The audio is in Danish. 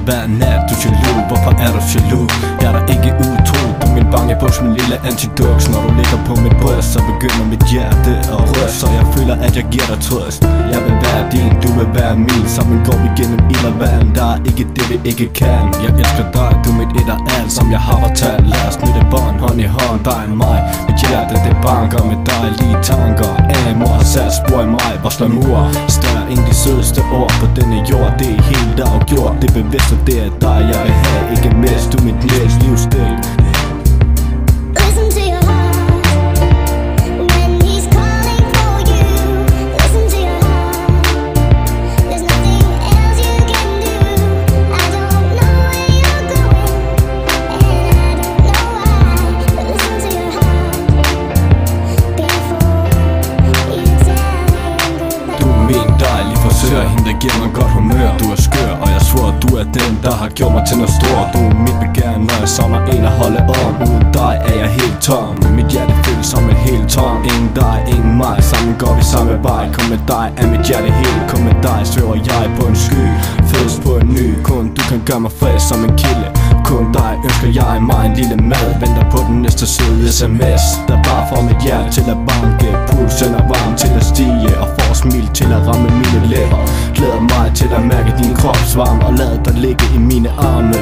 hver nat. Du jaloux, hvorfor er du jaloux? Jeg er der ikke utro, du er min bange bush, min lille antidux. Når du ligger på mit bryst, så begynder mit hjerte at ryste. Så jeg føler, at jeg giver dig trøst. Jeg vil være din, du vil være min. Sammen går vi gennem ild og vand. Der er ikke det, vi ikke kan. Jeg elsker dig, du er mit et og alt, som jeg har fortalt. Lad os knytte bånd, hånd i hånd, dig og mig. Mit hjerte, det banker med dejlige tanker. Amor har sat spor i mig, vores glamour større end de sødeste ord på denne jord. Det er helt afgjort, det er bevidst, og det er dig jeg vil have. Ikke mest, du er mit livsstil. Hende der giver mig godt humør. Du er skør, og jeg svor, du er den, der har gjort mig til noget stort. Du er mit begær, når jeg savner en at holde om. Uden dig er jeg helt tom. Mit hjerte føles som et helt tom. Ingen dig, ingen mig, sammen går vi samme vej. Kun med dig er mit hjerte helt. Kun med dig svæver jeg på en sky. Fødes på en ny, kun du kan gøre mig frisk som en kilde. Kun dig ønsker jeg mig en lille mad. Venter på den næste søde sms, der bare får mit hjerte til at banke. Pulsen er varm til at stige, og får smil til at ramme mine læber. Glæder mig til at mærke din krops varme, og lad dig ligge i mine arme.